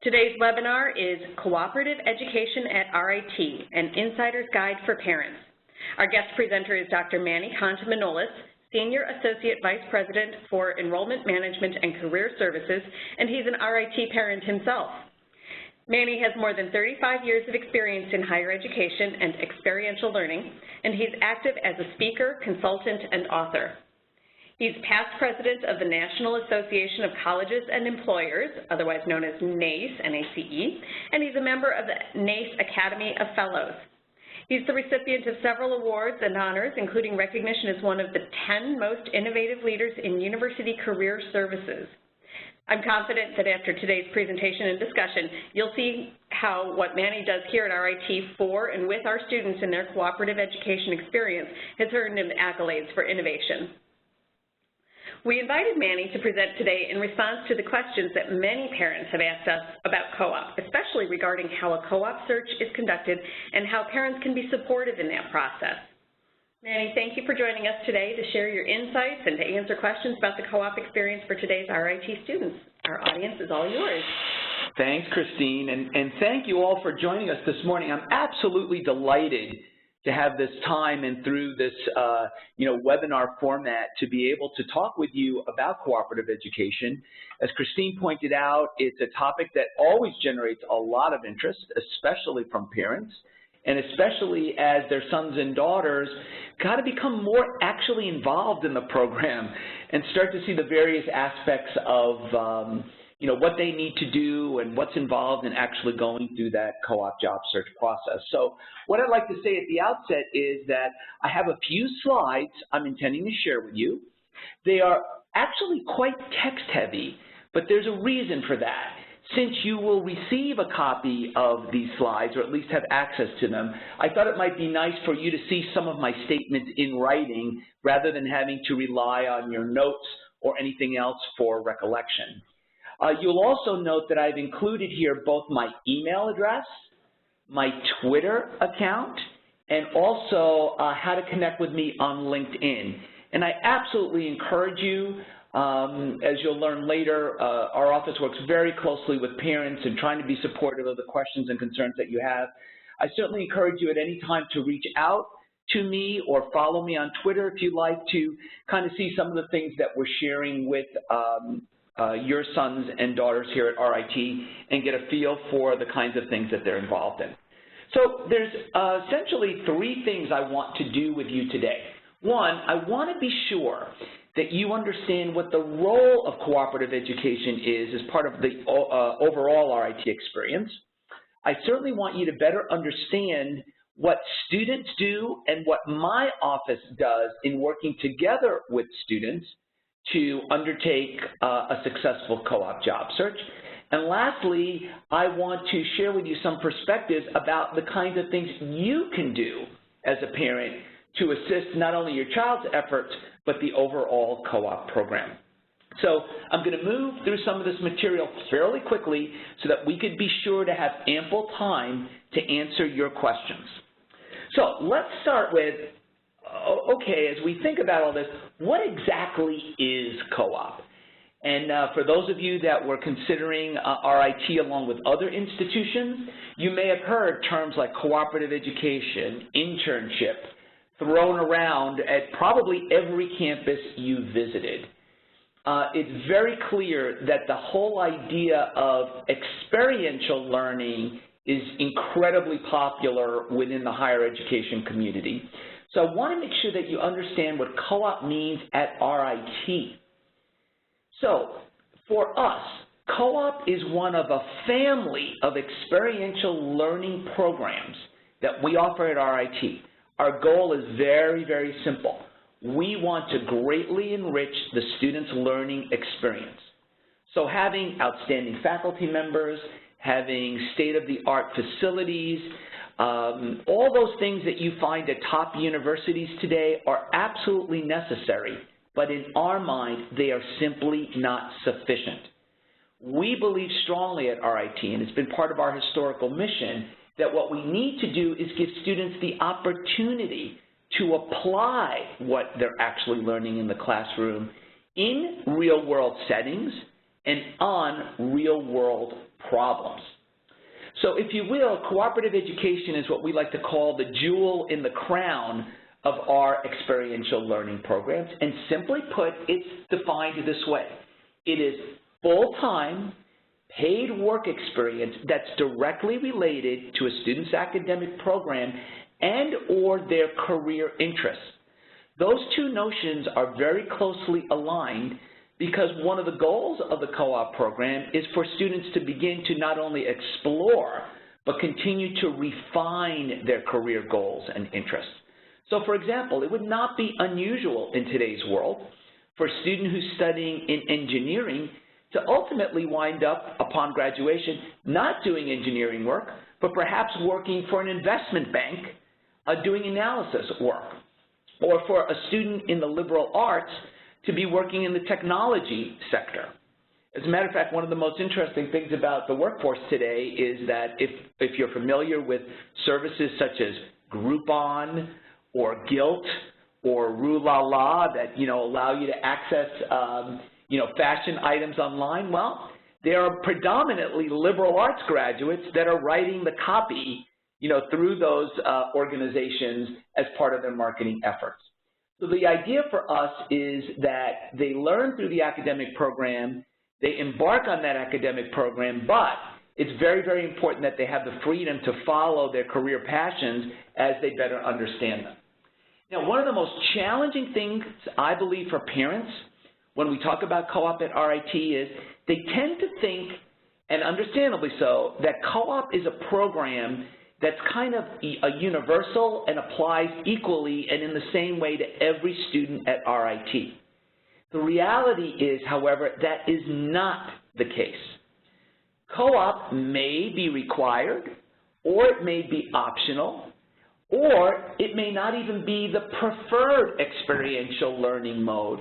Today's webinar is Cooperative Education at RIT, an Insider's Guide for Parents. Our guest presenter is Dr. Manny Contomanolis, Senior Associate Vice President for Enrollment Management and Career Services, and he's an RIT parent himself. Manny has more than 35 years of experience in higher education and experiential learning, and he's active as a speaker, consultant, and author. He's past president of the National Association of Colleges and Employers, otherwise known as NACE, N-A-C-E, and he's a member of the NACE Academy of Fellows. He's the recipient of several awards and honors, including recognition as one of the 10 most innovative leaders in university career services. I'm confident that after today's presentation and discussion, you'll see how what Manny does here at RIT for and with our students in their cooperative education experience has earned him accolades for innovation. We invited Manny to present today in response to the questions that many parents have asked us about co-op, especially regarding how a co-op search is conducted and how parents can be supportive in that process. Manny, thank you for joining us today to share your insights and to answer questions about the co-op experience for today's RIT students. Our audience is all yours. Thanks, Christine, and thank you all for joining us this morning. I'm absolutely delighted to have this time and through this webinar format to be able to talk with you about cooperative education. As Christine pointed out, it's a topic that always generates a lot of interest, especially from parents, and especially as their sons and daughters got to become more actually involved in the program and start to see the various aspects of what they need to do and what's involved in actually going through that co-op job search process. So what I'd like to say at the outset is that I have a few slides I'm intending to share with you. They are actually quite text-heavy, but there's a reason for that. Since you will receive a copy of these slides, or at least have access to them, I thought it might be nice for you to see some of my statements in writing rather than having to rely on your notes or anything else for recollection. You'll also note that I've included here both my email address, my Twitter account, and also how to connect with me on LinkedIn. And I absolutely encourage you, as you'll learn later, our office works very closely with parents and trying to be supportive of the questions and concerns that you have. I certainly encourage you at any time to reach out to me or follow me on Twitter if you'd like to kind of see some of the things that we're sharing with your sons and daughters here at RIT and get a feel for the kinds of things that they're involved in. So there's essentially three things I want to do with you today. One, I want to be sure that you understand what the role of cooperative education is as part of the overall RIT experience. I certainly want you to better understand what students do and what my office does in working together with students to undertake a successful co-op job search. And lastly, I want to share with you some perspectives about the kinds of things you can do as a parent to assist not only your child's efforts, but the overall co-op program. So I'm going to move through some of this material fairly quickly so that we could be sure to have ample time to answer your questions. So let's start with, okay, as we think about all this, what exactly is co-op? And for those of you that were considering RIT along with other institutions, you may have heard terms like cooperative education, internship, thrown around at probably every campus you visited. It's very clear that the whole idea of experiential learning is incredibly popular within the higher education community. So I want to make sure that you understand what co-op means at RIT. So for us, co-op is one of a family of experiential learning programs that we offer at RIT. Our goal is very, very simple. We want to greatly enrich the student's learning experience. So having outstanding faculty members, having state-of-the-art facilities, all those things that you find at top universities today are absolutely necessary, but in our mind, they are simply not sufficient. We believe strongly at RIT, and it's been part of our historical mission, that what we need to do is give students the opportunity to apply what they're actually learning in the classroom in real-world settings and on real-world problems. So if you will, cooperative education is what we like to call the jewel in the crown of our experiential learning programs, and simply put, it's defined this way. It is full-time, paid work experience that's directly related to a student's academic program and or their career interests. Those two notions are very closely aligned because one of the goals of the co-op program is for students to begin to not only explore, but continue to refine their career goals and interests. So for example, it would not be unusual in today's world for a student who's studying in engineering to ultimately wind up upon graduation not doing engineering work, but perhaps working for an investment bank doing analysis work, or for a student in the liberal arts to be working in the technology sector. As a matter of fact, one of the most interesting things about the workforce today is that if you're familiar with services such as Groupon or Gilt or Rue La La that allow you to access fashion items online, well, there are predominantly liberal arts graduates that are writing the copy through those organizations as part of their marketing efforts. So the idea for us is that they learn through the academic program, they embark on that academic program, but it's very, very important that they have the freedom to follow their career passions as they better understand them. Now, one of the most challenging things, I believe, for parents when we talk about co-op at RIT is they tend to think, and understandably so, that co-op is a program that's kind of a universal and applies equally and in the same way to every student at RIT. The reality is, however, that is not the case. Co-op may be required, or it may be optional, or it may not even be the preferred experiential learning mode.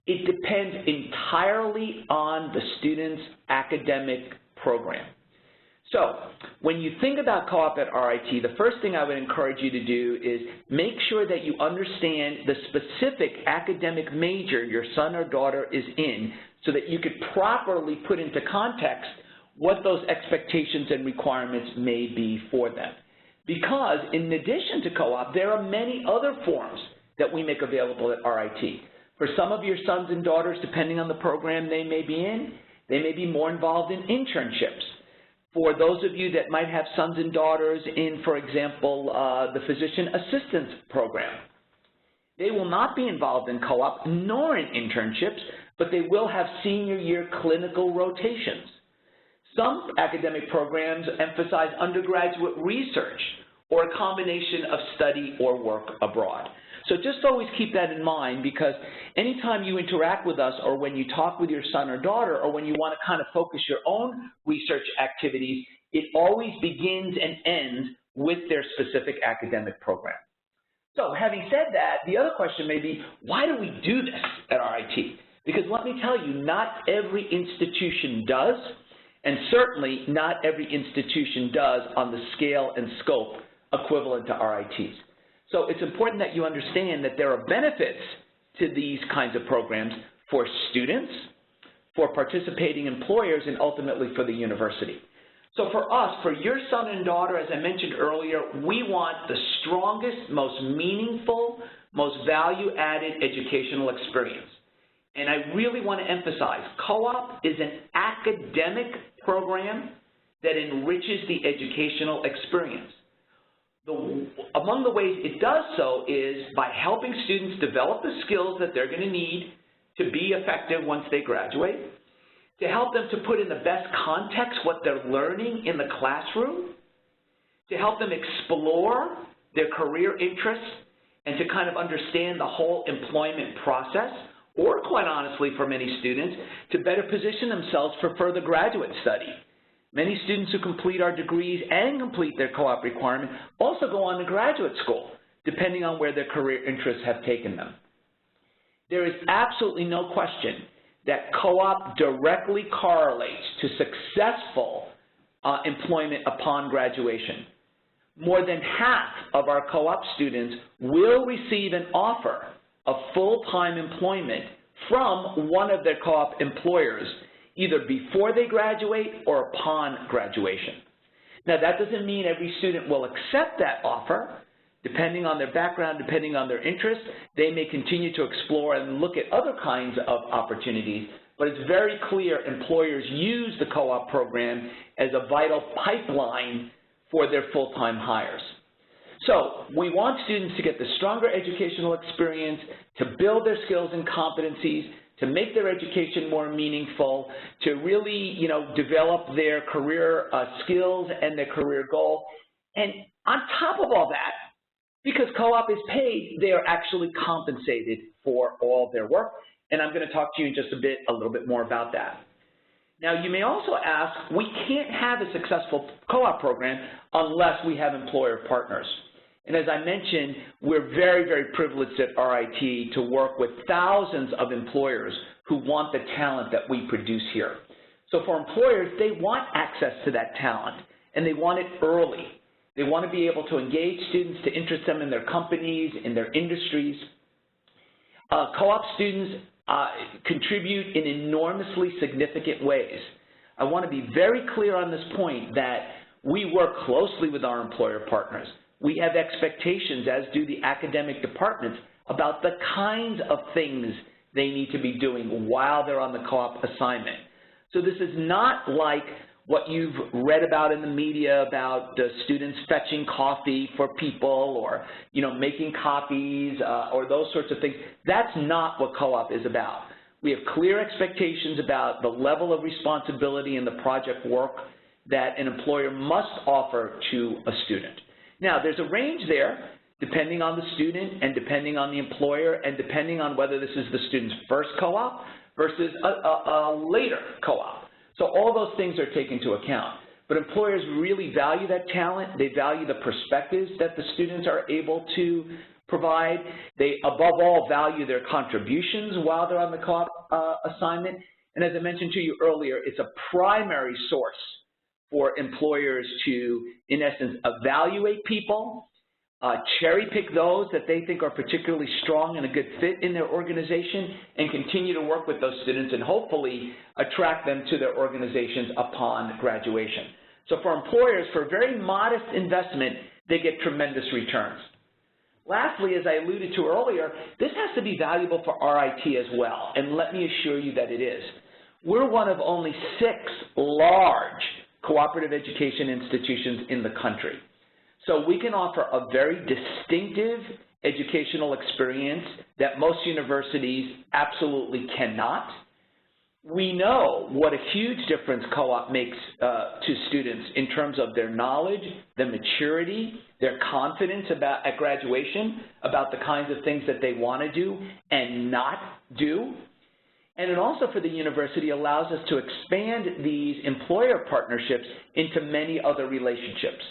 It depends entirely on the student's academic program. So when you think about co-op at RIT, the first thing I would encourage you to do is make sure that you understand the specific academic major your son or daughter is in so that you could properly put into context what those expectations and requirements may be for them. Because in addition to co-op, there are many other forms that we make available at RIT. For some of your sons and daughters, depending on the program they may be in, they may be more involved in internships. For those of you that might have sons and daughters in, for example, the physician assistance program, they will not be involved in co-op nor in internships, but they will have senior year clinical rotations. Some academic programs emphasize undergraduate research or a combination of study or work abroad. So just always keep that in mind, because anytime you interact with us or when you talk with your son or daughter or when you want to kind of focus your own research activities, it always begins and ends with their specific academic program. So having said that, the other question may be, why do we do this at RIT? Because let me tell you, not every institution does, and certainly not every institution does on the scale and scope equivalent to RIT's. So it's important that you understand that there are benefits to these kinds of programs for students, for participating employers, and ultimately for the university. So for us, for your son and daughter, as I mentioned earlier, we want the strongest, most meaningful, most value-added educational experience. And I really want to emphasize, co-op is an academic program that enriches the educational experience. Among the ways it does so is by helping students develop the skills that they're going to need to be effective once they graduate, to help them to put in the best context what they're learning in the classroom, to help them explore their career interests and to kind of understand the whole employment process, or quite honestly for many students, to better position themselves for further graduate study. Many students who complete our degrees and complete their co-op requirement also go on to graduate school, depending on where their career interests have taken them. There is absolutely no question that co-op directly correlates to successful employment upon graduation. More than half of our co-op students will receive an offer of full-time employment from one of their co-op employers either before they graduate or upon graduation. Now, that doesn't mean every student will accept that offer. Depending on their background, depending on their interest, they may continue to explore and look at other kinds of opportunities, but it's very clear employers use the co-op program as a vital pipeline for their full-time hires. So we want students to get the stronger educational experience, to build their skills and competencies, to make their education more meaningful, to really, develop their career skills and their career goal. And on top of all that, because co-op is paid, they are actually compensated for all their work. And I'm going to talk to you in just a little bit more about that. Now, you may also ask, we can't have a successful co-op program unless we have employer partners. And as I mentioned, we're very, very privileged at RIT to work with thousands of employers who want the talent that we produce here. So for employers, they want access to that talent, and they want it early. They want to be able to engage students to interest them in their companies, in their industries. Co-op students contribute in enormously significant ways. I want to be very clear on this point that we work closely with our employer partners. We have expectations, as do the academic departments, about the kinds of things they need to be doing while they're on the co-op assignment. So this is not like what you've read about in the media about students fetching coffee for people or, making copies or those sorts of things. That's not what co-op is about. We have clear expectations about the level of responsibility and the project work that an employer must offer to a student. Now, there's a range there, depending on the student and depending on the employer and depending on whether this is the student's first co-op versus a later co-op. So all those things are taken into account. But employers really value that talent. They value the perspectives that the students are able to provide. They, above all, value their contributions while they're on the co-op assignment. And as I mentioned to you earlier, it's a primary source for employers to, in essence, evaluate people, cherry pick those that they think are particularly strong and a good fit in their organization, and continue to work with those students and hopefully attract them to their organizations upon graduation. So for employers, for a very modest investment, they get tremendous returns. Lastly, as I alluded to earlier, this has to be valuable for RIT as well, and let me assure you that it is. We're one of only 6 large cooperative education institutions in the country. So we can offer a very distinctive educational experience that most universities absolutely cannot. We know what a huge difference co-op makes to students in terms of their knowledge, their maturity, their confidence at graduation about the kinds of things that they want to do and not do. And it also, for the university, allows us to expand these employer partnerships into many other relationships.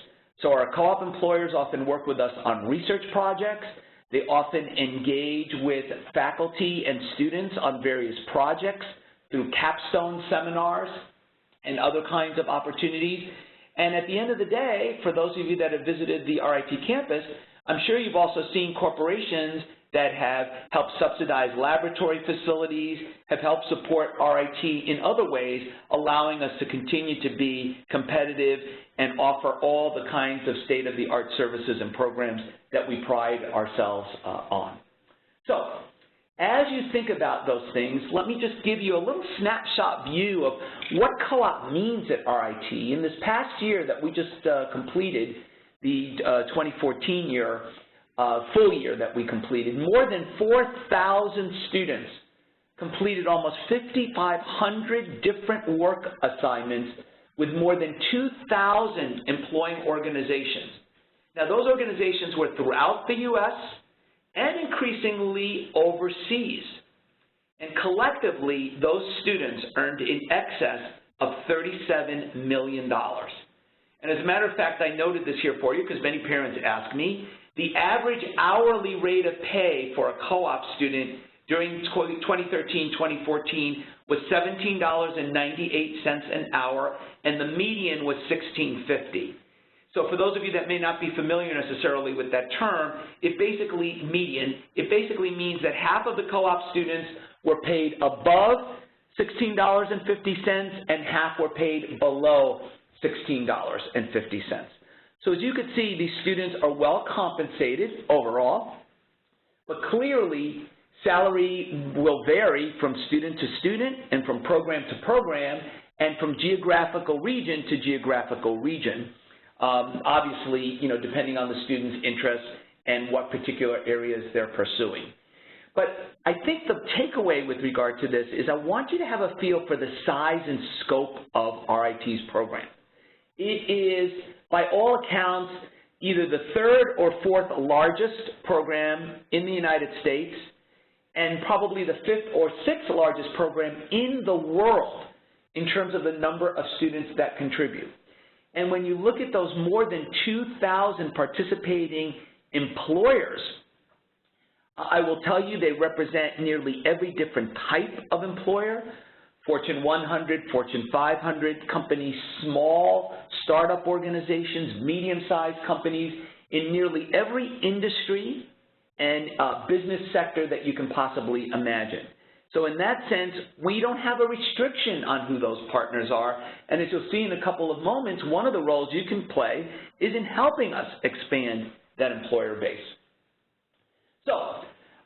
So our co-op employers often work with us on research projects. They often engage with faculty and students on various projects through capstone seminars and other kinds of opportunities. And at the end of the day, for those of you that have visited the RIT campus, I'm sure you've also seen corporations that have helped subsidize laboratory facilities, have helped support RIT in other ways, allowing us to continue to be competitive and offer all the kinds of state-of-the-art services and programs that we pride ourselves on. So, as you think about those things, let me just give you a little snapshot view of what co-op means at RIT. In this past year that we just completed, the 2014 year, full year that we completed, more than 4,000 students completed almost 5,500 different work assignments with more than 2,000 employing organizations. Now, those organizations were throughout the U.S. and increasingly overseas. And collectively, those students earned in excess of $37 million. And as a matter of fact, I noted this here for you because many parents ask me, the average hourly rate of pay for a co-op student during 2013-2014 was $17.98 an hour, and the median was $16.50. So for those of you that may not be familiar necessarily with that term, it basically means that half of the co-op students were paid above $16.50, and half were paid below $16.50. So as you can see, these students are well compensated overall, but clearly salary will vary from student to student and from program to program and from geographical region to geographical region, obviously, depending on the student's interests and what particular areas they're pursuing. But I think the takeaway with regard to this is I want you to have a feel for the size and scope of RIT's program. It is, by all accounts, either the third or fourth largest program in the United States and probably the fifth or sixth largest program in the world in terms of the number of students that contribute. And when you look at those more than 2,000 participating employers, I will tell you they represent nearly every different type of employer, Fortune 100, Fortune 500 companies, small startup organizations, medium-sized companies in nearly every industry and business sector that you can possibly imagine. So in that sense, we don't have a restriction on who those partners are, and as you'll see in a couple of moments, one of the roles you can play is in helping us expand that employer base. So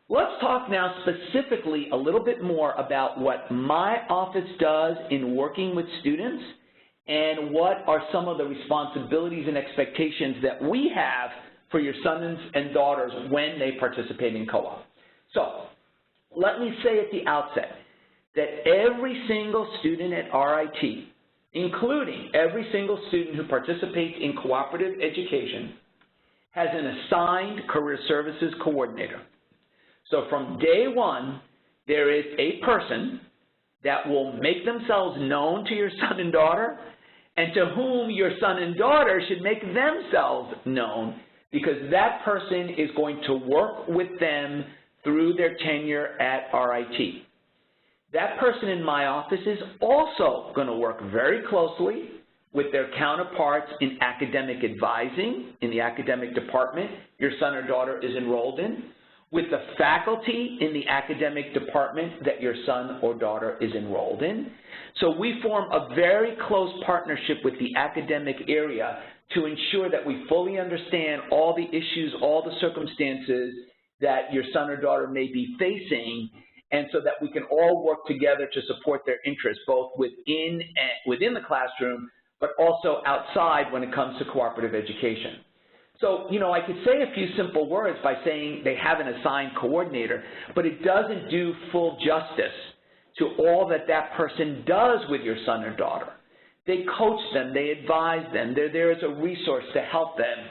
let's talk now specifically a little bit more about what my office does in working with students and what are some of the responsibilities and expectations that we have for your sons and daughters when they participate in co-op. So let me say at the outset that every single student at RIT, including every single student who participates in cooperative education, has an assigned career services coordinator. So from day one, there is a person that will make themselves known to your son and daughter and to whom your son and daughter should make themselves known, because that person is going to work with them through their tenure at RIT. That person in my office is also going to work very closely with their counterparts in academic advising in the academic department your son or daughter is enrolled in, with the faculty in the academic department that your son or daughter is enrolled in. So we form a very close partnership with the academic area to ensure that we fully understand all the issues, all the circumstances that your son or daughter may be facing, and so that we can all work together to support their interests, both within the classroom, but also outside when it comes to cooperative education. So, I could say a few simple words by saying they have an assigned coordinator, but it doesn't do full justice to all that that person does with your son or daughter. They coach them, they advise them, they're there as a resource to help them,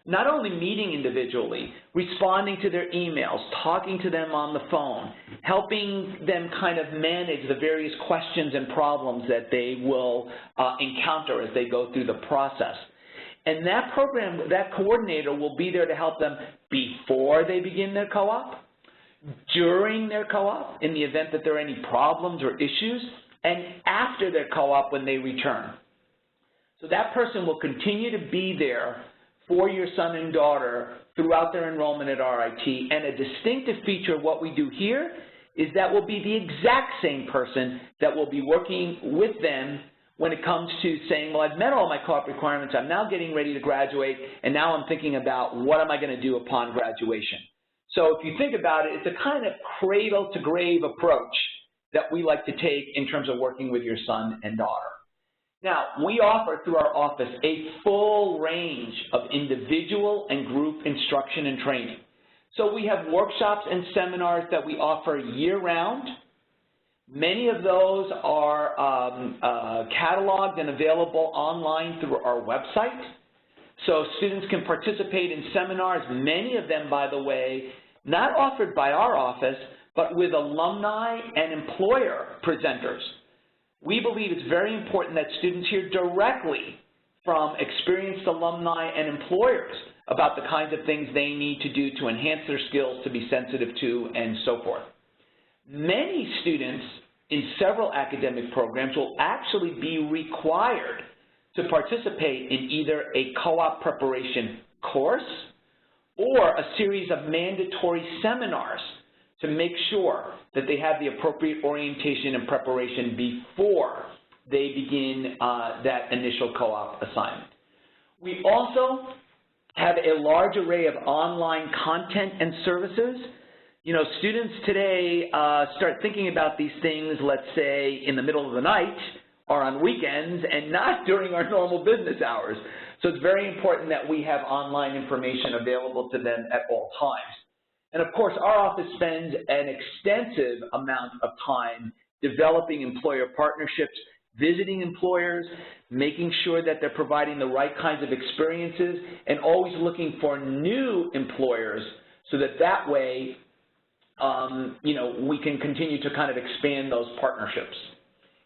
not only meeting individually, responding to their emails, talking to them on the phone, helping them kind of manage the various questions and problems that they will encounter as they go through the process. And that program, that coordinator will be there to help them before they begin their co-op, during their co-op, in the event that there are any problems or issues, and after their co-op when they return. So that person will continue to be there for your son and daughter throughout their enrollment at RIT, and a distinctive feature of what we do here is that will be the exact same person that will be working with them when it comes to saying, well, I've met all my co-op requirements, I'm now getting ready to graduate, and now I'm thinking about what am I going to do upon graduation. So if you think about it, it's a kind of cradle-to-grave approach that we like to take in terms of working with your son and daughter. Now, we offer through our office a full range of individual and group instruction and training. So we have workshops and seminars that we offer year-round. Many of those are cataloged and available online through our website. So students can participate in seminars, many of them, by the way, not offered by our office, but with alumni and employer presenters. We believe it's very important that students hear directly from experienced alumni and employers about the kinds of things they need to do to enhance their skills, to be sensitive to, and so forth. Many students in several academic programs will actually be required to participate in either a co-op preparation course or a series of mandatory seminars to make sure that they have the appropriate orientation and preparation before they begin that initial co-op assignment. We also have a large array of online content and services. You know, students today start thinking about these things, let's say, in the middle of the night or on weekends and not during our normal business hours. So it's very important that we have online information available to them at all times. And of course, our office spends an extensive amount of time developing employer partnerships, visiting employers, making sure that they're providing the right kinds of experiences, and always looking for new employers so that way, you know, we can continue to kind of expand those partnerships.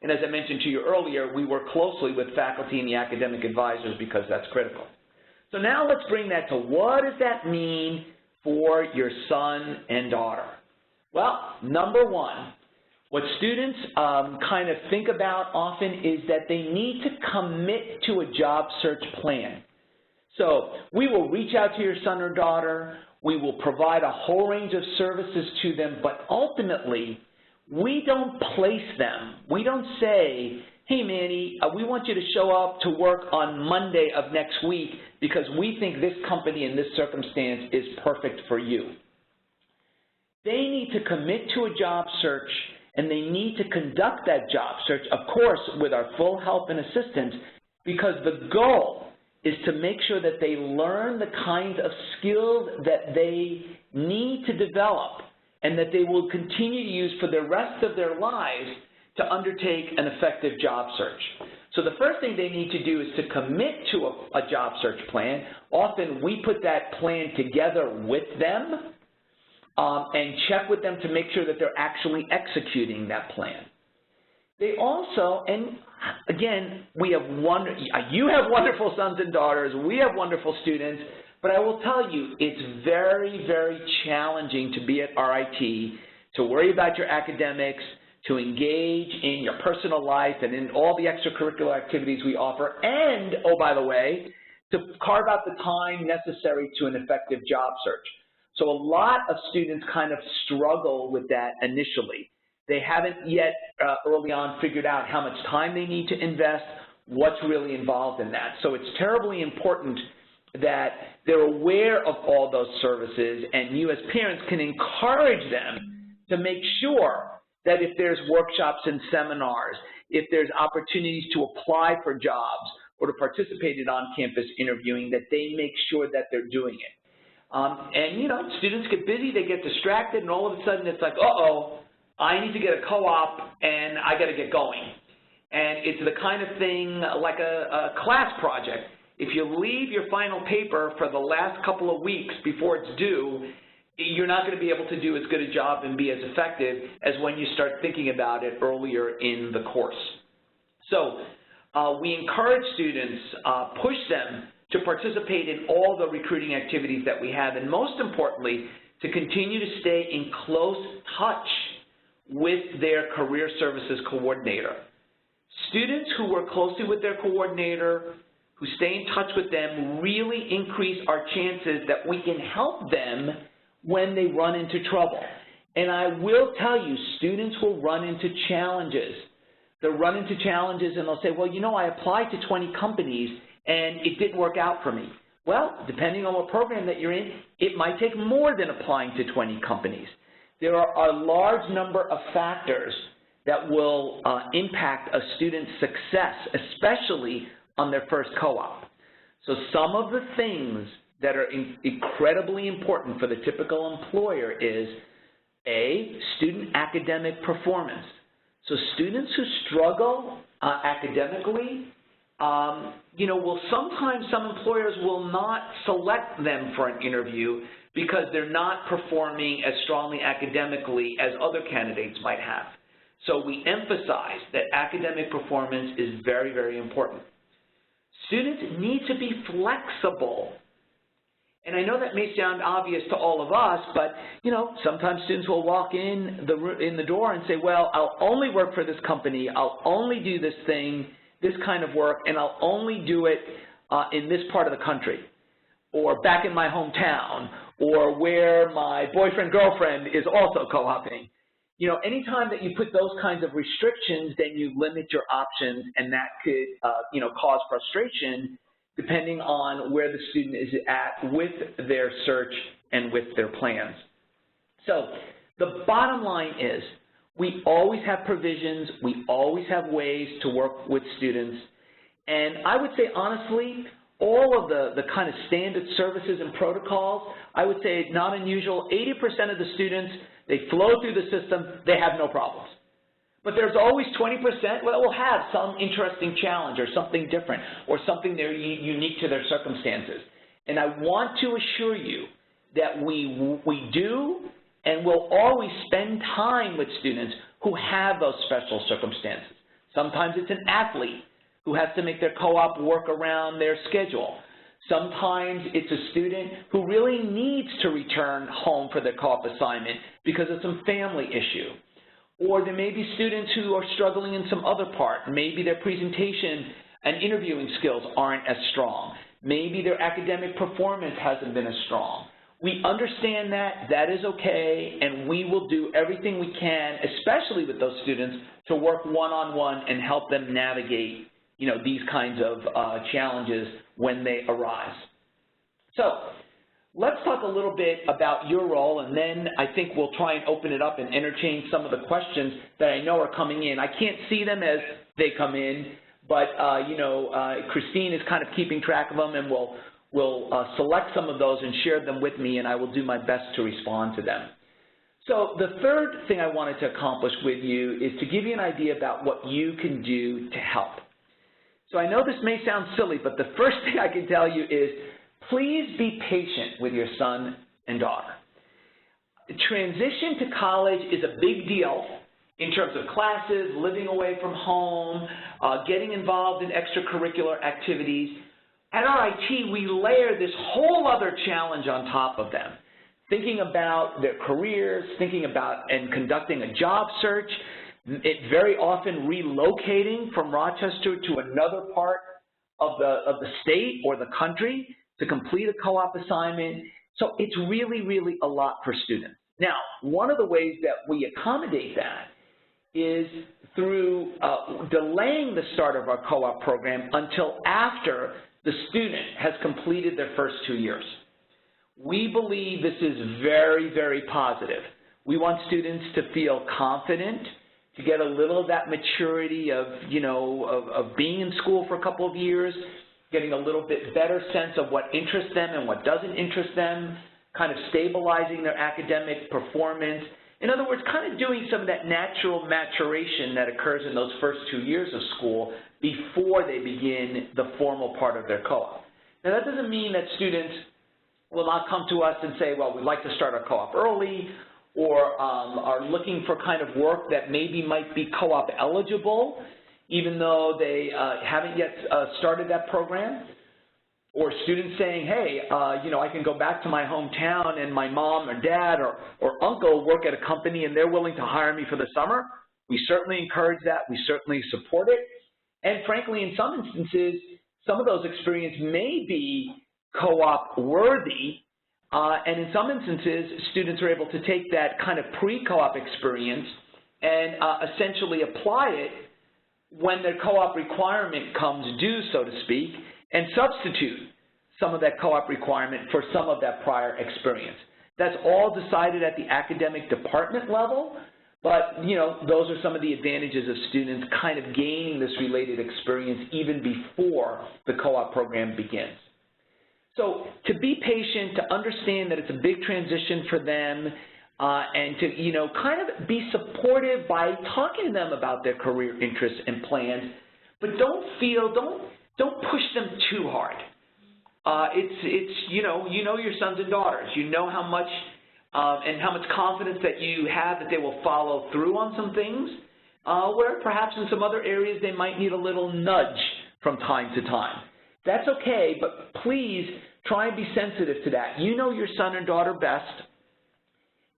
And as I mentioned to you earlier, we work closely with faculty and the academic advisors because that's critical. So now let's bring that to what does that mean for your son and daughter? Well, number one, what students kind of think about often is that they need to commit to a job search plan. So we will reach out to your son or daughter, we will provide a whole range of services to them, but ultimately, we don't place them. We don't say, hey, Manny, we want you to show up to work on Monday of next week because we think this company in this circumstance is perfect for you. They need to commit to a job search, and they need to conduct that job search, of course, with our full help and assistance, because the goal is to make sure that they learn the kinds of skills that they need to develop and that they will continue to use for the rest of their lives to undertake an effective job search. So the first thing they need to do is to commit to a job search plan. Often we put that plan together with them and check with them to make sure that they're actually executing that plan. They also, and again, you have wonderful sons and daughters, we have wonderful students, but I will tell you, it's very, very challenging to be at RIT, to worry about your academics, to engage in your personal life and in all the extracurricular activities we offer, and, oh, by the way, to carve out the time necessary to an effective job search. So a lot of students kind of struggle with that initially. They haven't yet early on figured out how much time they need to invest, what's really involved in that. So it's terribly important that they're aware of all those services, and you as parents can encourage them to make sure that if there's workshops and seminars, if there's opportunities to apply for jobs or to participate in on-campus interviewing, that they make sure that they're doing it. And, you know, students get busy, they get distracted, and all of a sudden it's like, uh-oh, I need to get a co-op and I got to get going. And it's the kind of thing like a class project. If you leave your final paper for the last couple of weeks before it's due, you're not going to be able to do as good a job and be as effective as when you start thinking about it earlier in the course. So we encourage students, push them to participate in all the recruiting activities that we have, and most importantly, to continue to stay in close touch with their career services coordinator. Students who work closely with their coordinator, who stay in touch with them, really increase our chances that we can help them when they run into trouble. And I will tell you, students will run into challenges. They'll run into challenges and they'll say, well, you know, I applied to 20 companies and it didn't work out for me. Well, depending on what program that you're in, it might take more than applying to 20 companies. There are a large number of factors that will impact a student's success, especially on their first co-op. So some of the things that are incredibly important for the typical employer is, A, student academic performance. So students who struggle academically, you know, sometimes some employers will not select them for an interview because they're not performing as strongly academically as other candidates might have. So we emphasize that academic performance is very, very important. Students need to be flexible. And I know that may sound obvious to all of us, but, you know, sometimes students will walk in the door and say, well, I'll only work for this company, I'll only do this thing, this kind of work, and I'll only do it in this part of the country, or back in my hometown, or where my boyfriend, girlfriend is also co-oping. You know, anytime that you put those kinds of restrictions, then you limit your options, and that could, you know, cause frustration depending on where the student is at with their search and with their plans. So the bottom line is we always have provisions, we always have ways to work with students, and I would say honestly, all of the kind of standard services and protocols, I would say not unusual, 80% of the students, they flow through the system, they have no problems. But there's always 20% that will have some interesting challenge or something different or something they're unique to their circumstances. And I want to assure you that we do and will always spend time with students who have those special circumstances. Sometimes it's an athlete who has to make their co-op work around their schedule. Sometimes it's a student who really needs to return home for their co-op assignment because of some family issue. Or there may be students who are struggling in some other part. Maybe their presentation and interviewing skills aren't as strong. Maybe their academic performance hasn't been as strong. We understand that, that is okay, and we will do everything we can, especially with those students, to work one-on-one and help them navigate, you know, these kinds of challenges when they arise. So let's talk a little bit about your role, and then I think we'll try and open it up and interchange some of the questions that I know are coming in. I can't see them as they come in, but you know, Christine is kind of keeping track of them, and we'll select some of those and share them with me, and I will do my best to respond to them. So the third thing I wanted to accomplish with you is to give you an idea about what you can do to help. So I know this may sound silly, but the first thing I can tell you is please be patient with your son and daughter. The transition to college is a big deal in terms of classes, living away from home, getting involved in extracurricular activities. At RIT, we layer this whole other challenge on top of them, thinking about their careers, thinking about and conducting a job search, it very often relocating from Rochester to another part of the state or the country to complete a co-op assignment. So it's really, really a lot for students. Now, one of the ways that we accommodate that is through delaying the start of our co-op program until after the student has completed their first 2 years. We believe this is very, very positive. We want students to feel confident, to get a little of that maturity of, you know, of being in school for a couple of years, getting a little bit better sense of what interests them and what doesn't interest them, kind of stabilizing their academic performance. In other words, kind of doing some of that natural maturation that occurs in those first 2 years of school before they begin the formal part of their co-op. Now, that doesn't mean that students will not come to us and say, well, we'd like to start our co-op early, or are looking for kind of work that maybe might be co-op eligible, even though they haven't yet started that program. Or students saying, hey, you know, I can go back to my hometown and my mom or dad or uncle work at a company and they're willing to hire me for the summer. We certainly encourage that. We certainly support it. And frankly, in some instances, some of those experiences may be co-op worthy. And in some instances, students are able to take that kind of pre-co-op experience and essentially apply it when their co-op requirement comes due, so to speak, and substitute some of that co-op requirement for some of that prior experience. That's all decided at the academic department level, but, you know, those are some of the advantages of students kind of gaining this related experience even before the co-op program begins. So to be patient, to understand that it's a big transition for them, and to, you know, kind of be supportive by talking to them about their career interests and plans, but don't push them too hard. You know your sons and daughters. You know how much and how much confidence that you have that they will follow through on some things, where perhaps in some other areas they might need a little nudge from time to time. That's okay, but please try and be sensitive to that. You know your son or daughter best,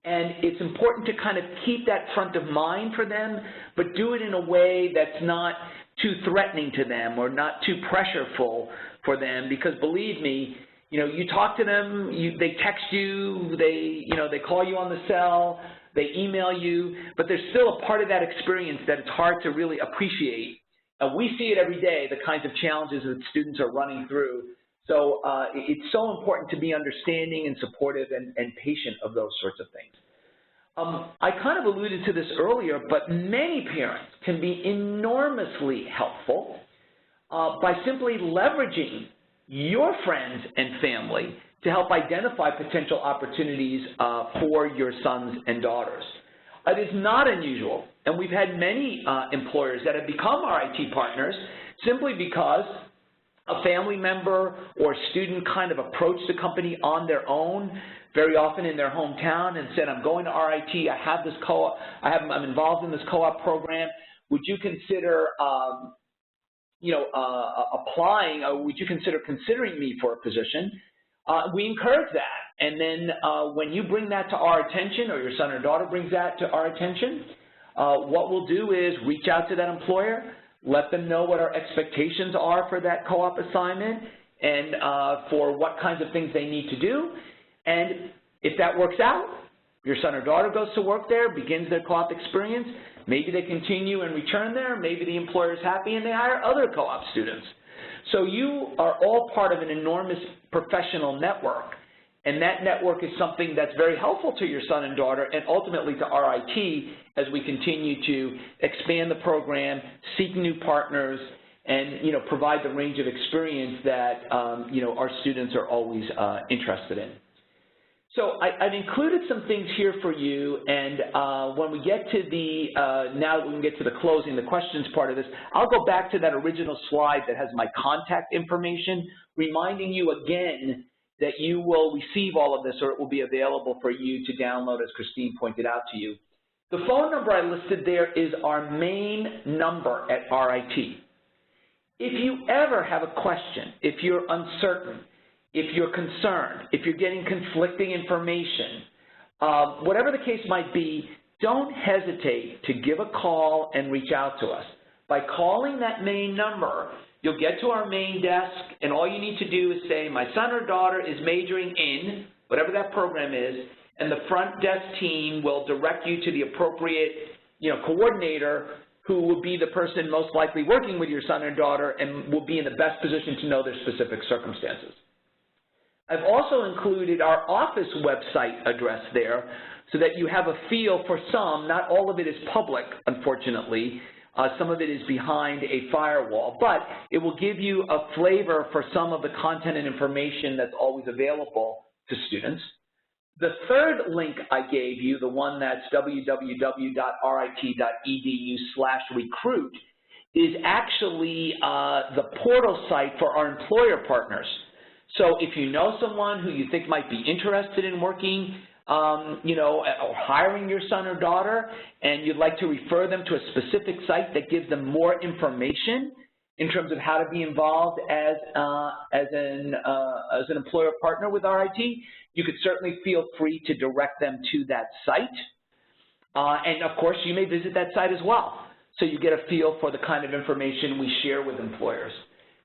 and it's important to kind of keep that front of mind for them, but do it in a way that's not too threatening to them or not too pressureful for them, because believe me, You talk to them, they text you, they call you on the cell, they email you, but there's still a part of that experience that it's hard to really appreciate. We see it every day, the kinds of challenges that students are running through. So it's so important to be understanding and supportive and patient of those sorts of things. I kind of alluded to this earlier, but many parents can be enormously helpful by simply leveraging your friends and family to help identify potential opportunities for your sons and daughters. It is not unusual, and we've had many employers that have become RIT partners simply because a family member or student kind of approached the company on their own, very often in their hometown, and said, I'm going to RIT, I have this co-op, I'm involved in this co-op program, would you consider applying, or would you consider considering me for a position? We encourage that. And then when you bring that to our attention, or your son or daughter brings that to our attention, what we'll do is reach out to that employer, let them know what our expectations are for that co-op assignment and for what kinds of things they need to do. And if that works out, your son or daughter goes to work there, begins their co-op experience, maybe they continue and return there, maybe the employer is happy and they hire other co-op students. So you are all part of an enormous professional network, and that network is something that's very helpful to your son and daughter and ultimately to RIT as we continue to expand the program, seek new partners, and provide the range of experience that our students are always interested in. So I've included some things here for you, and when we get to the, now that we can get to the closing, the questions part of this, I'll go back to that original slide that has my contact information, reminding you again that you will receive all of this, or it will be available for you to download, as Christine pointed out to you. The phone number I listed there is our main number at RIT. If you ever have a question, if you're uncertain, if you're concerned, if you're getting conflicting information, whatever the case might be, don't hesitate to give a call and reach out to us. By calling that main number, you'll get to our main desk, and all you need to do is say, my son or daughter is majoring in, whatever that program is, and the front desk team will direct you to the appropriate coordinator, who will be the person most likely working with your son or daughter and will be in the best position to know their specific circumstances. I've also included our office website address there so that you have a feel for some. Not all of it is public, unfortunately. Some of it is behind a firewall, but it will give you a flavor for some of the content and information that's always available to students. The third link I gave you, the one that's www.rit.edu/recruit, is actually the portal site for our employer partners. So if you know someone who you think might be interested in working, or hiring your son or daughter, and you'd like to refer them to a specific site that gives them more information in terms of how to be involved as an employer partner with RIT, you could certainly feel free to direct them to that site. And of course, you may visit that site as well, so you get a feel for the kind of information we share with employers.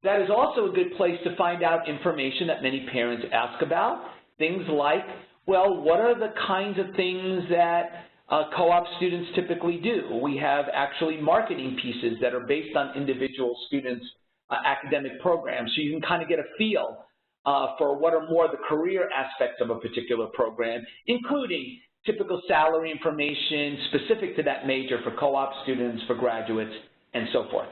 That is also a good place to find out information that many parents ask about, things like, well, what are the kinds of things that co-op students typically do? We have actually marketing pieces that are based on individual students' academic programs, so you can kind of get a feel for what are more the career aspects of a particular program, including typical salary information specific to that major for co-op students, for graduates, and so forth.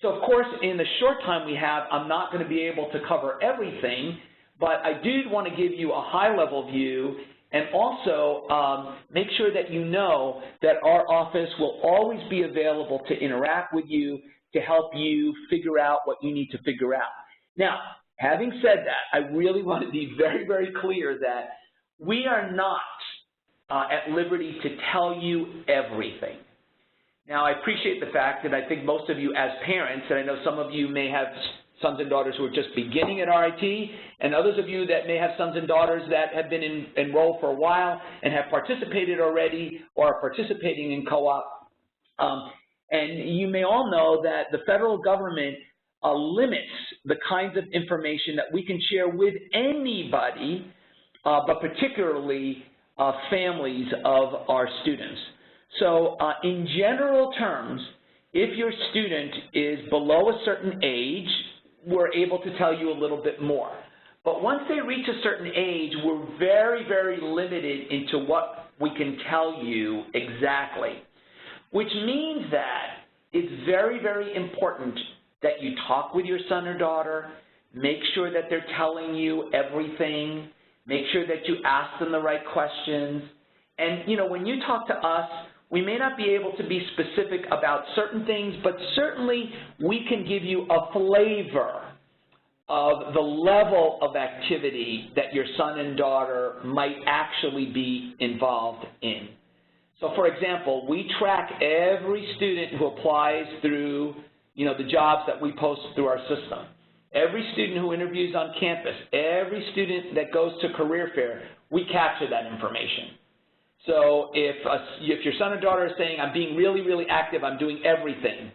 So, of course, in the short time we have, I'm not going to be able to cover everything, but I do want to give you a high-level view and also make sure that you know that our office will always be available to interact with you, to help you figure out what you need to figure out. Now, having said that, I really want to be very, very clear that we are not at liberty to tell you everything. Now, I appreciate the fact that I think most of you as parents, and I know some of you may have sons and daughters who are just beginning at RIT, and others of you that may have sons and daughters that have been enrolled for a while and have participated already or are participating in co-op. And you may all know that the federal government limits the kinds of information that we can share with anybody, but particularly families of our students. So in general terms, if your student is below a certain age, we're able to tell you a little bit more. But once they reach a certain age, we're very, very limited into what we can tell you exactly, which means that it's very, very important that you talk with your son or daughter, make sure that they're telling you everything, make sure that you ask them the right questions. And, you know, when you talk to us, we may not be able to be specific about certain things, but certainly we can give you a flavor of the level of activity that your son and daughter might actually be involved in. So, for example, we track every student who applies through, you know, the jobs that we post through our system. Every student who interviews on campus, every student that goes to career fair, we capture that information. So if your son or daughter is saying, I'm being really, really active, I'm doing everything,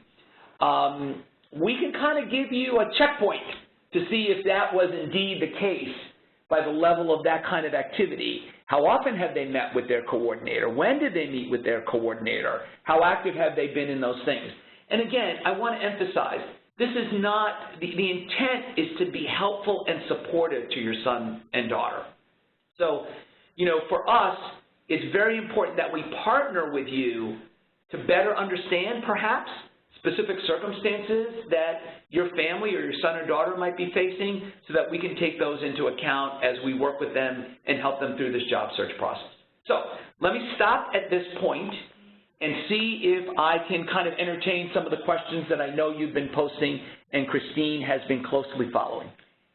we can kind of give you a checkpoint to see if that was indeed the case by the level of that kind of activity. How often have they met with their coordinator? When did they meet with their coordinator? How active have they been in those things? And again, I want to emphasize, this is not, the intent is to be helpful and supportive to your son and daughter. So, you know, for us, it's very important that we partner with you to better understand, perhaps, specific circumstances that your family or your son or daughter might be facing so that we can take those into account as we work with them and help them through this job search process. So let me stop at this point and see if I can kind of entertain some of the questions that I know you've been posting and Christine has been closely following.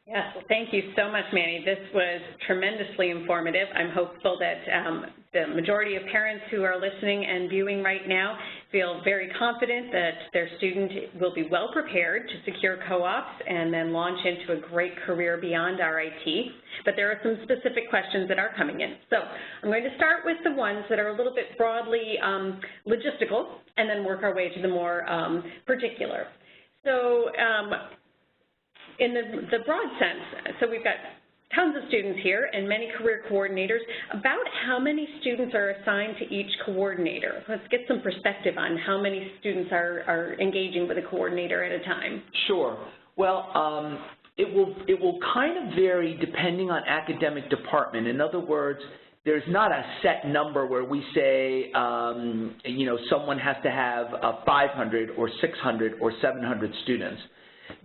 Yes, well, thank you so much, Manny. This was tremendously informative. I'm hopeful that the majority of parents who are listening and viewing right now feel very confident that their student will be well prepared to secure co-ops and then launch into a great career beyond RIT. But there are some specific questions that are coming in. So I'm going to start with the ones that are a little bit broadly logistical and then work our way to the more particular. So in the broad sense, so we've got tons of students here and many career coordinators. About how many students are assigned to each coordinator? Let's get some perspective on how many students are engaging with a coordinator at a time. Sure. Well, it will kind of vary depending on academic department. In other words, there's not a set number where we say, you know, someone has to have 500 or 600 or 700 students.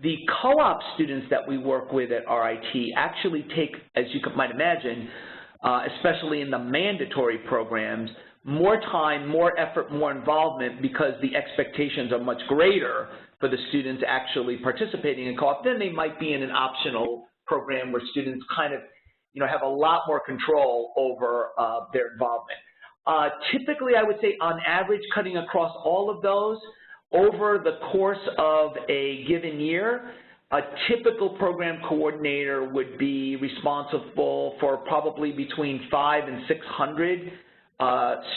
The co-op students that we work with at RIT actually take, as you might imagine, especially in the mandatory programs, more time, more effort, more involvement because the expectations are much greater for the students actually participating in co-op than they might be in an optional program where students kind of, you know, have a lot more control over their involvement. Typically, I would say on average, cutting across all of those, over the course of a given year, a typical program coordinator would be responsible for probably between 500 and 600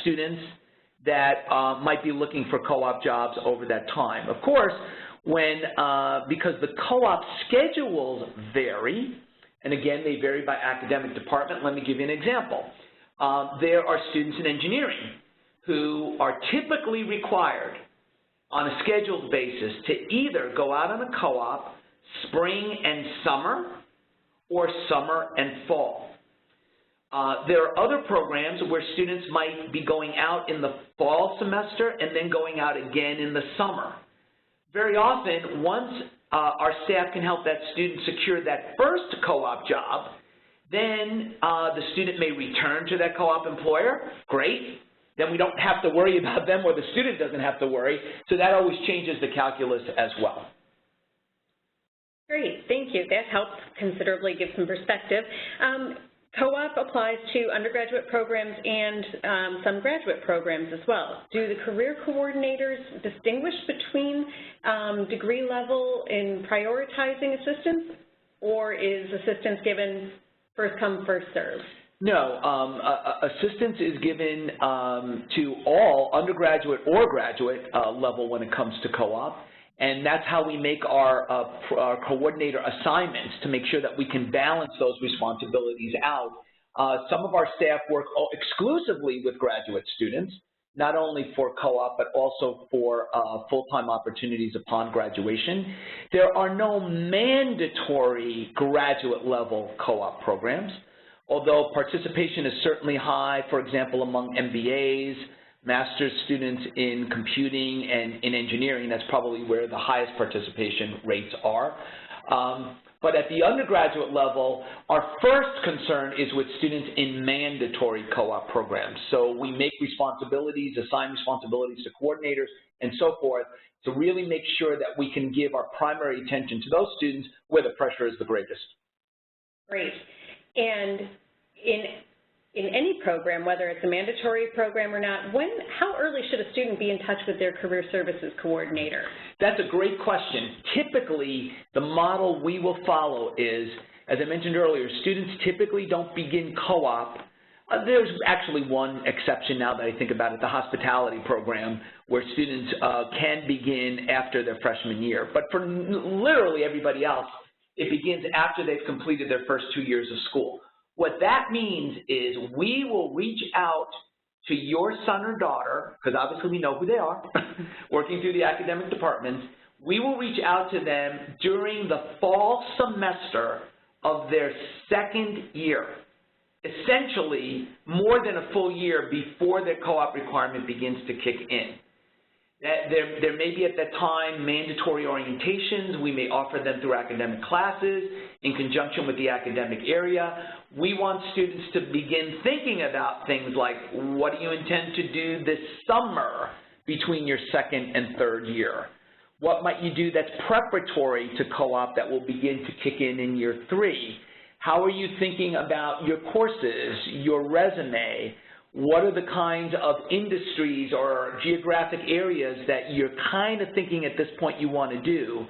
students that might be looking for co-op jobs over that time. Of course, because the co-op schedules vary, and again, they vary by academic department. Let me give you an example. There are students in engineering who are typically required on a scheduled basis to either go out on a co-op spring and summer or summer and fall. There are other programs where students might be going out in the fall semester and then going out again in the summer. Very often, once our staff can help that student secure that first co-op job, then the student may return to that co-op employer. Great. Then we don't have to worry about them, or the student doesn't have to worry. So that always changes the calculus as well. Great, thank you. That helps considerably give some perspective. Co-op applies to undergraduate programs and some graduate programs as well. Do the career coordinators distinguish between degree level in prioritizing assistance, or is assistance given first come, first served? No, assistance is given to all undergraduate or graduate level when it comes to co-op. And that's how we make our coordinator assignments to make sure that we can balance those responsibilities out. Some of our staff work exclusively with graduate students, not only for co-op, but also for full-time opportunities upon graduation. There are no mandatory graduate-level co-op programs, although participation is certainly high, for example, among MBAs, master's students in computing and in engineering. That's probably where the highest participation rates are. But at the undergraduate level, our first concern is with students in mandatory co-op programs. So we make responsibilities, assign responsibilities to coordinators and so forth to really make sure that we can give our primary attention to those students where the pressure is the greatest. Great. And in any program, whether it's a mandatory program or not, how early should a student be in touch with their career services coordinator? That's a great question. Typically, the model we will follow is, as I mentioned earlier, students typically don't begin co-op. There's actually one exception now that I think about it, the hospitality program, where students can begin after their freshman year. But for literally everybody else, it begins after they've completed their first 2 years of school. What that means is we will reach out to your son or daughter, because obviously we know who they are, working through the academic departments. We will reach out to them during the fall semester of their second year, essentially more than a full year before their co-op requirement begins to kick in. There may be at that time mandatory orientations. We may offer them through academic classes in conjunction with the academic area. We want students to begin thinking about things like, what do you intend to do this summer between your second and third year? What might you do that's preparatory to co-op that will begin to kick in year 3? How are you thinking about your courses, your resume? What are the kinds of industries or geographic areas that you're kind of thinking at this point you want to do?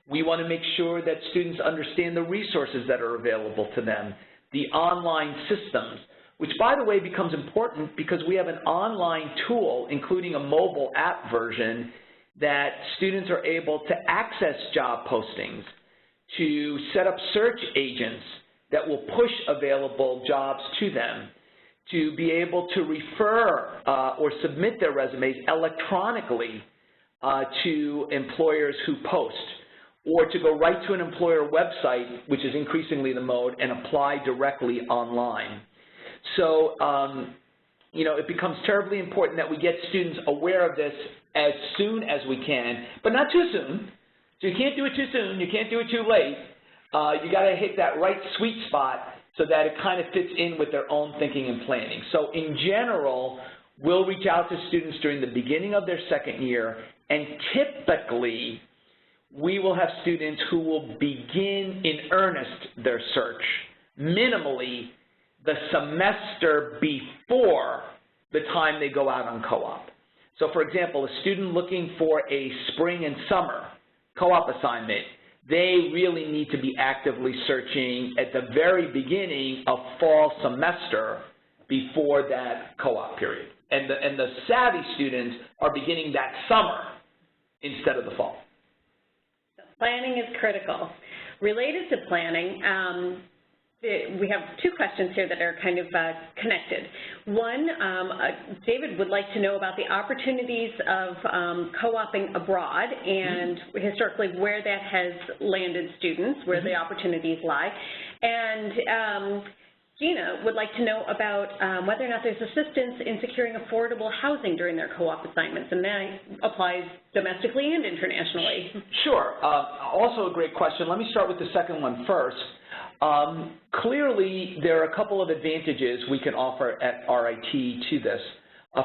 We want to make sure that students understand the resources that are available to them, the online systems, which by the way becomes important because we have an online tool, including a mobile app version, that students are able to access job postings, to set up search agents that will push available jobs to them, to be able to refer or submit their resumes electronically to employers who post, or to go right to an employer website, which is increasingly the mode, and apply directly online. So, you know, it becomes terribly important that we get students aware of this as soon as we can, but not too soon. So you can't do it too soon, you can't do it too late. You got to hit that right sweet spot so that it kind of fits in with their own thinking and planning. So in general, we'll reach out to students during the beginning of their second year, and typically we will have students who will begin in earnest their search, minimally the semester before the time they go out on co-op. So for example, a student looking for a spring and summer co-op assignment, they really need to be actively searching at the very beginning of fall semester before that co-op period. And the savvy students are beginning that summer instead of the fall. So planning is critical. Related to planning, we have two questions here that are kind of connected. One, David would like to know about the opportunities of co-oping abroad and historically where that has landed students, where the opportunities lie. And Gina would like to know about whether or not there's assistance in securing affordable housing during their co-op assignments, and that applies domestically and internationally. Sure. Also a great question. Let me start with the second one first. Clearly, there are a couple of advantages we can offer at RIT to this.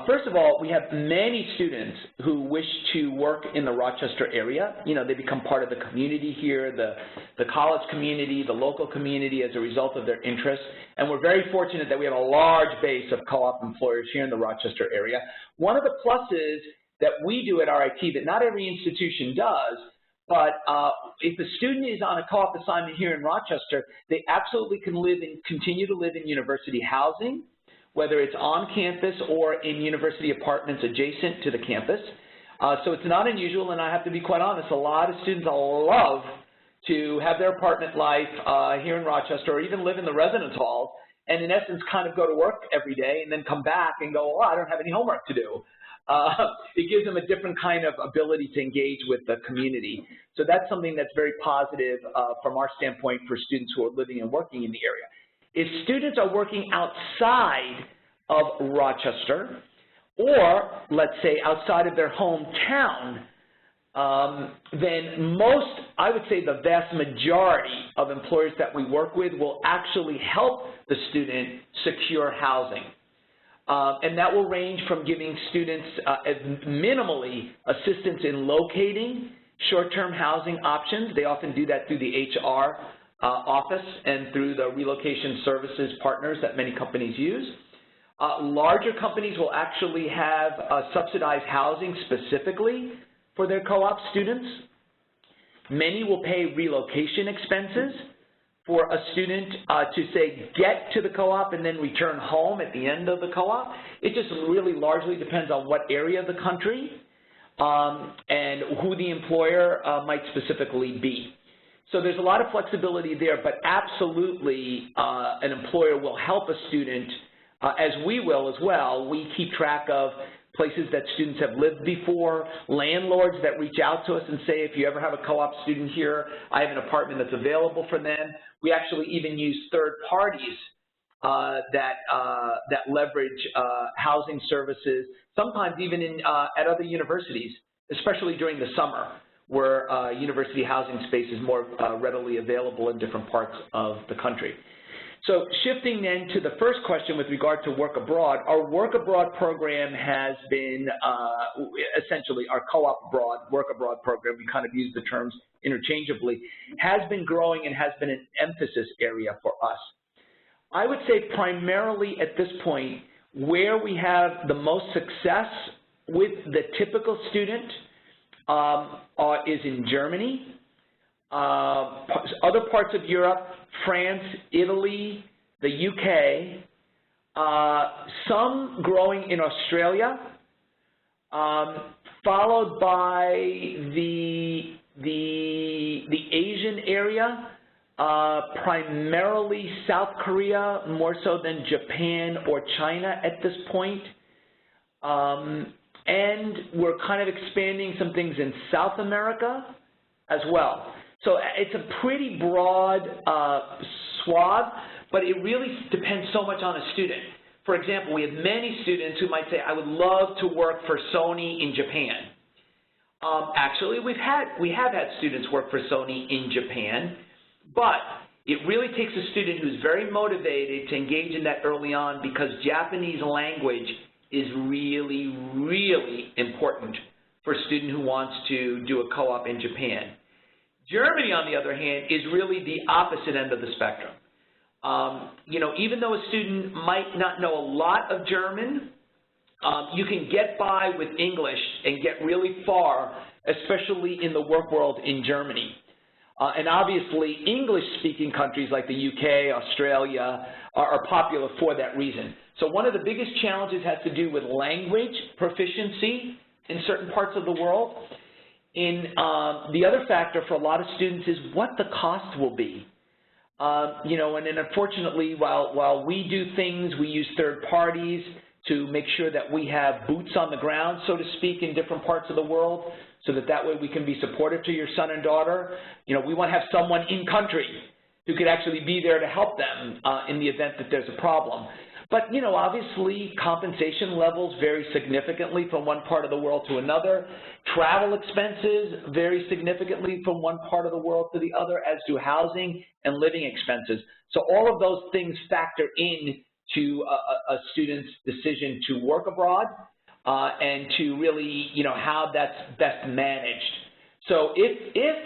First of all, we have many students who wish to work in the Rochester area. You know, they become part of the community here, the college community, the local community as a result of their interests. And we're very fortunate that we have a large base of co-op employers here in the Rochester area. One of the pluses that we do at RIT that not every institution does, but if a student is on a co-op assignment here in Rochester, they absolutely can continue to live in university housing, whether it's on campus or in university apartments adjacent to the campus. So it's not unusual, and I have to be quite honest, a lot of students love to have their apartment life here in Rochester, or even live in the residence halls, and in essence kind of go to work every day and then come back and go, oh, I don't have any homework to do. It gives them a different kind of ability to engage with the community. So that's something that's very positive from our standpoint for students who are living and working in the area. If students are working outside of Rochester, or let's say outside of their hometown, then I would say the vast majority of employers that we work with will actually help the student secure housing. And that will range from giving students minimally assistance in locating short-term housing options. They often do that through the HR office and through the relocation services partners that many companies use. Larger companies will actually have subsidized housing specifically for their co-op students. Many will pay relocation expenses for a student to, say, get to the co-op and then return home at the end of the co-op. It just really largely depends on what area of the country and who the employer might specifically be. So there's a lot of flexibility there, but absolutely an employer will help a student, as we will as well. We keep track of places that students have lived before, landlords that reach out to us and say, if you ever have a co-op student here, I have an apartment that's available for them. We actually even use third parties that leverage housing services, sometimes even at other universities, especially during the summer, where university housing space is more readily available in different parts of the country. So shifting then to the first question with regard to work abroad, our work abroad program has been essentially our co-op abroad, work abroad program, we kind of use the terms interchangeably, has been growing and has been an emphasis area for us. I would say primarily at this point, where we have the most success with the typical student is in Germany, other parts of Europe, France, Italy, the UK, some growing in Australia, followed by the Asian area, primarily South Korea, more so than Japan or China at this point. And we're kind of expanding some things in South America as well. So it's a pretty broad swath, but it really depends so much on a student. For example, we have many students who might say, I would love to work for Sony in Japan. Actually, we have had students work for Sony in Japan, but it really takes a student who's very motivated to engage in that early on, because Japanese language is really, really important for a student who wants to do a co-op in Japan. Germany, on the other hand, is really the opposite end of the spectrum. You know, even though a student might not know a lot of German, you can get by with English and get really far, especially in the work world in Germany. And obviously, English-speaking countries like the UK, Australia, are popular for that reason. So one of the biggest challenges has to do with language proficiency in certain parts of the world. The other factor for a lot of students is what the cost will be. You know, and then unfortunately, while we do things, we use third parties to make sure that we have boots on the ground, so to speak, in different parts of the world, so that way we can be supportive to your son and daughter. You know, we want to have someone in country who could actually be there to help them in the event that there's a problem. But, you know, obviously compensation levels vary significantly from one part of the world to another. Travel expenses vary significantly from one part of the world to the other, as do housing and living expenses. So all of those things factor in to a student's decision to work abroad and to really, you know, how that's best managed. So if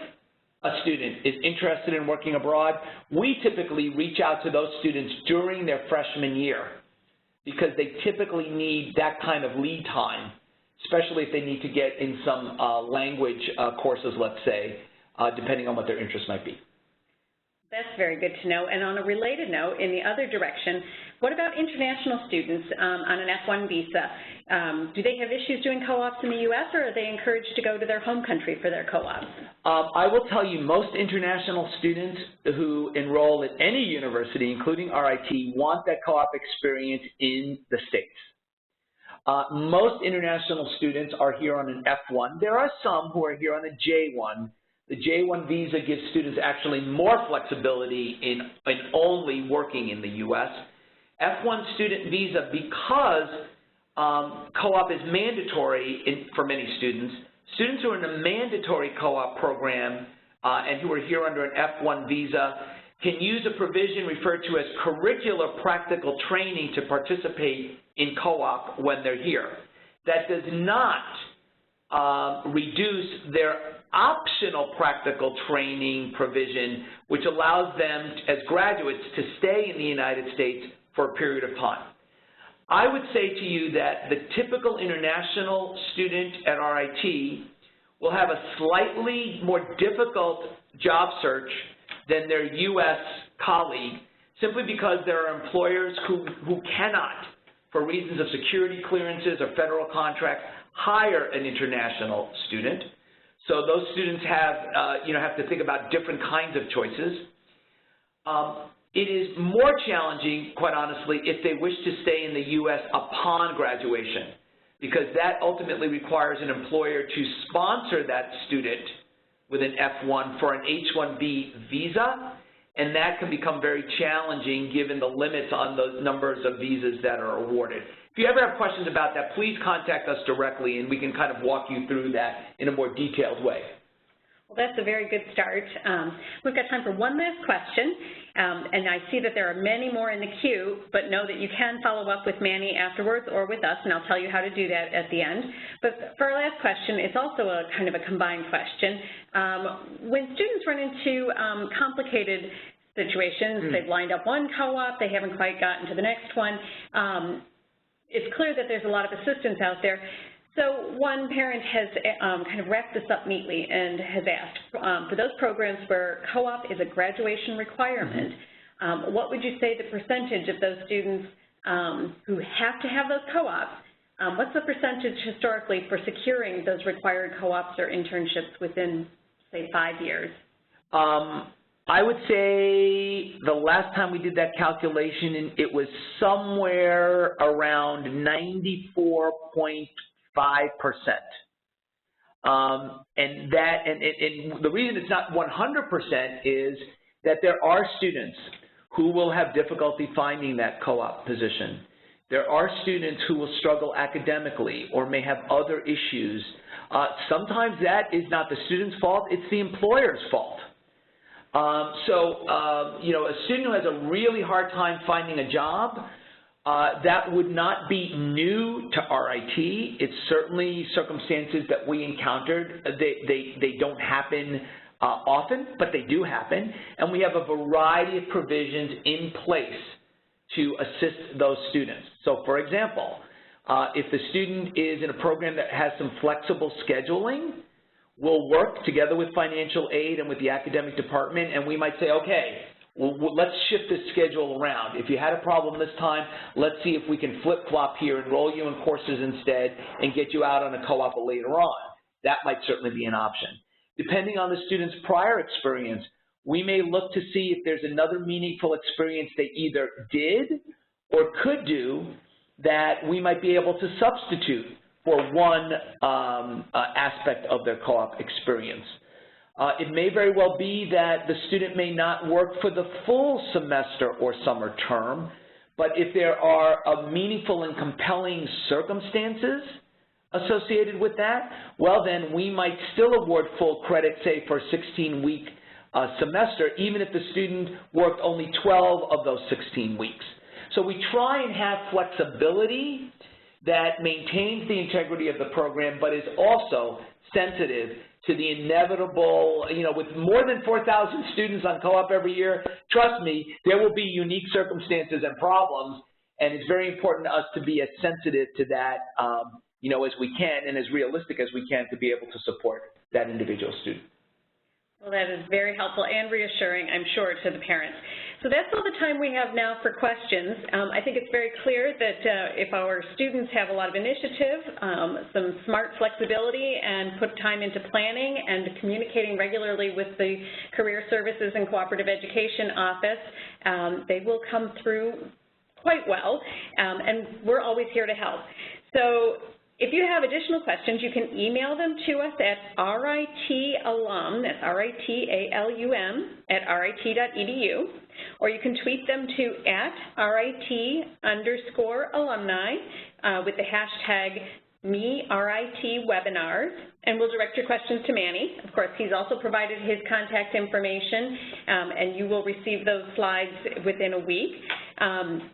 a student is interested in working abroad, we typically reach out to those students during their freshman year, because they typically need that kind of lead time, especially if they need to get in some language courses, let's say, depending on what their interest might be. That's very good to know. And on a related note, in the other direction, what about international students on an F1 visa? Do they have issues doing co-ops in the U.S., or are they encouraged to go to their home country for their co-ops? I will tell you, most international students who enroll at any university, including RIT, want that co-op experience in the States. Most international students are here on an F1. There are some who are here on a J1. The J1 visa gives students actually more flexibility in only working in the U.S. F1 student visa, because co-op is mandatory for many students, students who are in a mandatory co-op program and who are here under an F1 visa can use a provision referred to as curricular practical training to participate in co-op when they're here. That does not reduce their optional practical training provision, which allows them as graduates to stay in the United States for a period of time. I would say to you that the typical international student at RIT will have a slightly more difficult job search than their U.S. colleague, simply because there are employers who cannot, for reasons of security clearances or federal contracts, hire an international student. So those students have to think about different kinds of choices. It is more challenging, quite honestly, if they wish to stay in the U.S. upon graduation, because that ultimately requires an employer to sponsor that student with an F1 for an H-1B visa, and that can become very challenging given the limits on the numbers of visas that are awarded. If you ever have questions about that, please contact us directly, and we can kind of walk you through that in a more detailed way. Well, that's a very good start. We've got time for one last question, and I see that there are many more in the queue, but know that you can follow up with Manny afterwards or with us, and I'll tell you how to do that at the end. But for our last question, it's also a kind of a combined question. When students run into complicated situations, they've lined up one co-op, they haven't quite gotten to the next one, it's clear that there's a lot of assistance out there. So one parent has kind of wrapped this up neatly and has asked, for those programs where co-op is a graduation requirement, what would you say the percentage of those students who have to have those co-ops, what's the percentage historically for securing those required co-ops or internships within, say, 5 years? I would say the last time we did that calculation, it was somewhere around 94.5%. And the reason it's not 100% is that there are students who will have difficulty finding that co-op position. There are students who will struggle academically or may have other issues. Sometimes that is not the student's fault, it's the employer's fault. You know, a student who has a really hard time finding a job, that would not be new to RIT. It's certainly circumstances that we encountered. They don't happen often, but they do happen. And we have a variety of provisions in place to assist those students. So, for example, if the student is in a program that has some flexible scheduling, we'll work together with financial aid and with the academic department, and we might say, okay, well, let's shift this schedule around. If you had a problem this time, let's see if we can flip-flop here, enroll you in courses instead, and get you out on a co-op later on. That might certainly be an option. Depending on the student's prior experience, we may look to see if there's another meaningful experience they either did or could do that we might be able to substitute for one aspect of their co-op experience. It may very well be that the student may not work for the full semester or summer term, but if there are meaningful and compelling circumstances associated with that, well then we might still award full credit, say for a 16-week semester, even if the student worked only 12 of those 16 weeks. So we try and have flexibility that maintains the integrity of the program, but is also sensitive to the inevitable, you know, with more than 4,000 students on co-op every year, trust me, there will be unique circumstances and problems, and it's very important to us to be as sensitive to that, you know, as we can, and as realistic as we can to be able to support that individual student. Well, that is very helpful and reassuring, I'm sure, to the parents. So that's all the time we have now for questions. I think it's very clear that if our students have a lot of initiative, some smart flexibility, and put time into planning and communicating regularly with the Career Services and Cooperative Education Office, they will come through quite well, and we're always here to help. So if you have additional questions, you can email them to us at ritalum, that's R-I-T-A-L-U-M, at rit.edu, or you can tweet them to @RIT_alumni with the hashtag #MeRITWebinars, and we'll direct your questions to Manny. Of course, he's also provided his contact information, and you will receive those slides within a week. And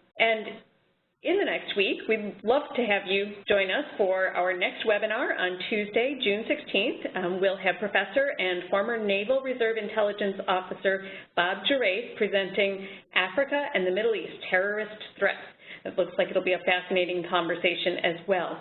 in the next week, we'd love to have you join us for our next webinar on Tuesday, June 16th. We'll have Professor and former Naval Reserve Intelligence Officer Bob Gerace presenting Africa and the Middle East, Terrorist Threats. It looks like it'll be a fascinating conversation as well.